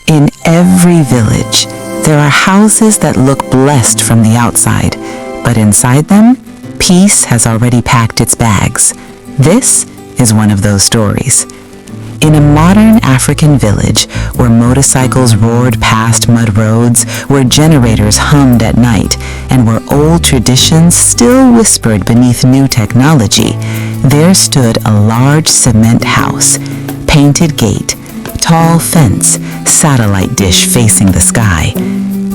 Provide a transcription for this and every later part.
In every village, there are houses that look blessed from the outside, but inside them, peace has already packed its bags. This is one of those stories. In a modern African village where motorcycles roared past mud roads, where generators hummed at night, and where old traditions still whispered beneath new technology, there stood a large cement house, painted gate, tall fence, satellite dish facing the sky.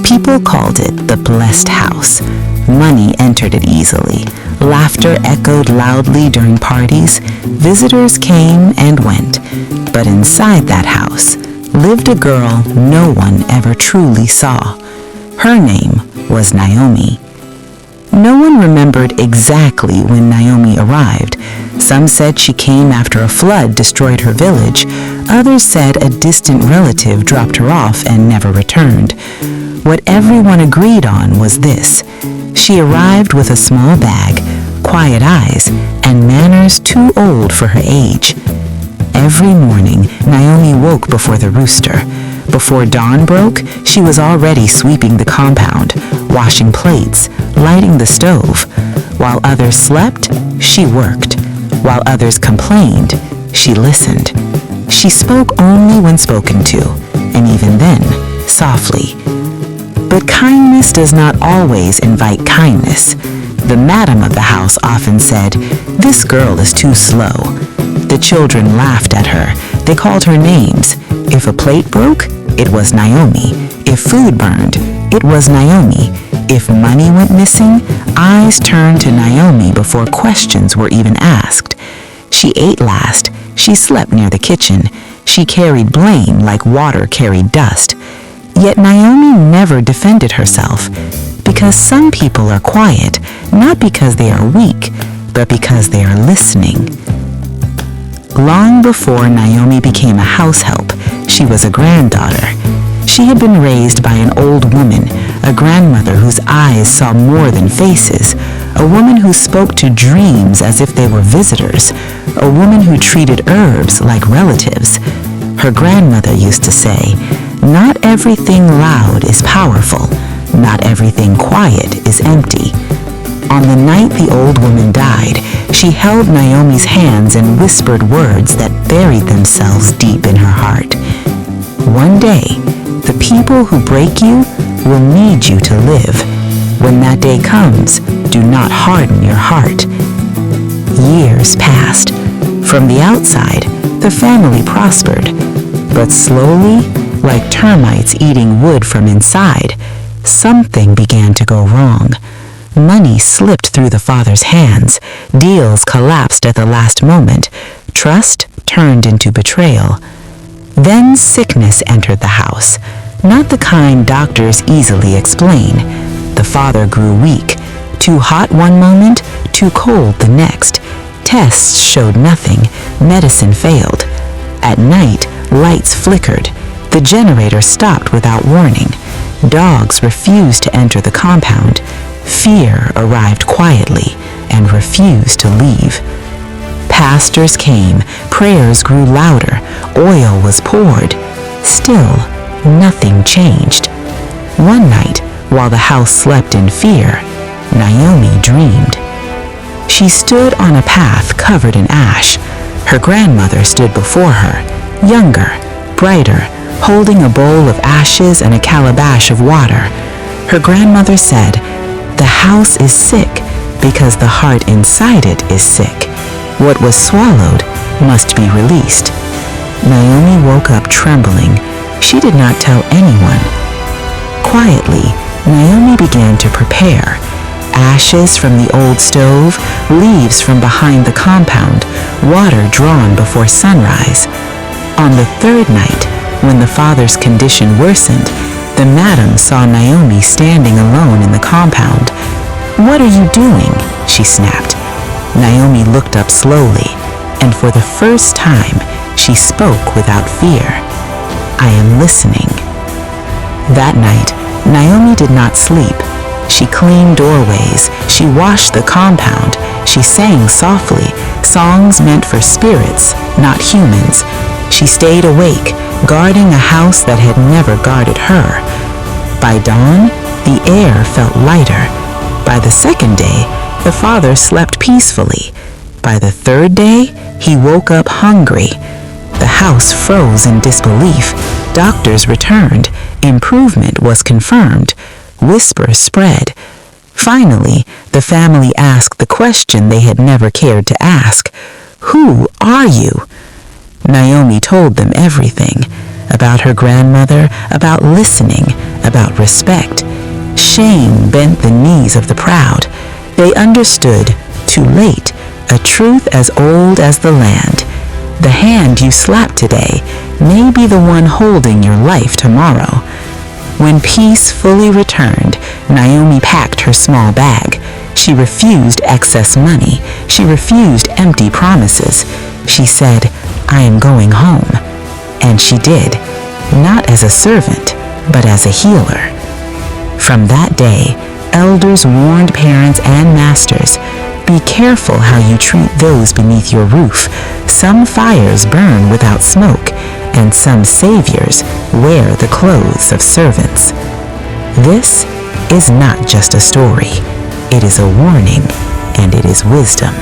People called it the Blessed House. Money entered it easily. Laughter echoed loudly during parties. Visitors came and went. But inside that house lived a girl no one ever truly saw. Her name was Naomi. No one remembered exactly when Naomi arrived. Some said she came after a flood destroyed her village. Others said a distant relative dropped her off and never returned. What everyone agreed on was this: she arrived with a small bag, quiet eyes, and manners too old for her age. Every morning, Naomi woke before the rooster. Before dawn broke, she was already sweeping the compound, washing plates, lighting the stove. While others slept, she worked. While others complained, she listened. She spoke only when spoken to, and even then, softly. But kindness does not always invite kindness. The madam of the house often said, "This girl is too slow." The children laughed at her. They called her names. If a plate broke, it was Naomi. If food burned, it was Naomi. If money went missing, eyes turned to Naomi before questions were even asked. She ate last. She slept near the kitchen. She carried blame like water carried dust. Yet Naomi never defended herself, because some people are quiet, not because they are weak, but because they are listening. Long before Naomi became a house help, she was a granddaughter. She had been raised by an old woman, a grandmother whose eyes saw more than faces, a woman who spoke to dreams as if they were visitors, a woman who treated herbs like relatives. Her grandmother used to say, "Not everything loud is powerful. Not everything quiet is empty." On the night the old woman died, she held Naomi's hands and whispered words that buried themselves deep in her heart. One day, the people who break you will need you to live. When that day comes, do not harden your heart. Years passed. From the outside, the family prospered. But slowly, like termites eating wood from inside, something began to go wrong. Money slipped through the father's hands. Deals collapsed at the last moment. Trust turned into betrayal. Then sickness entered the house, not the kind doctors easily explain. The father grew weak, too hot one moment, too cold the next. Tests showed nothing. Medicine failed. At night, lights flickered. The generator stopped without warning. Dogs refused to enter the compound. Fear arrived quietly and refused to leave. Pastors came, prayers grew louder, oil was poured. Still, nothing changed. One night, while the house slept in fear, Naomi dreamed. She stood on a path covered in ash. Her grandmother stood before her, younger, brighter, holding a bowl of ashes and a calabash of water. Her grandmother said, "The house is sick because the heart inside it is sick. What was swallowed must be released." Naomi woke up trembling. She did not tell anyone. Quietly, Naomi began to prepare. Ashes from the old stove, leaves from behind the compound, water drawn before sunrise. On the third night, when the father's condition worsened, the madam saw Naomi standing alone in the compound. "What are you doing?" she snapped. Naomi looked up slowly, and for the first time, she spoke without fear. "I am listening." That night, Naomi did not sleep. She cleaned doorways. She washed the compound. She sang softly, songs meant for spirits, not humans. She stayed awake, guarding a house that had never guarded her. By dawn, the air felt lighter. By the second day, the father slept peacefully. By the third day, he woke up hungry. The house froze in disbelief. Doctors returned. Improvement was confirmed. Whispers spread. Finally, the family asked the question they had never cared to ask. "Who are you?" Naomi told them everything. About her grandmother, about listening, about respect. Shame bent the knees of the proud. They understood, too late, a truth as old as the land. The hand you slap today may be the one holding your life tomorrow. When peace fully returned, Naomi packed her small bag. She refused excess money. She refused empty promises. She said, "I am going home." And she did, not as a servant, but as a healer. From that day, elders warned parents and masters, "Be careful how you treat those beneath your roof. Some fires burn without smoke, and some saviors wear the clothes of servants." This is not just a story. It is a warning, and it is wisdom.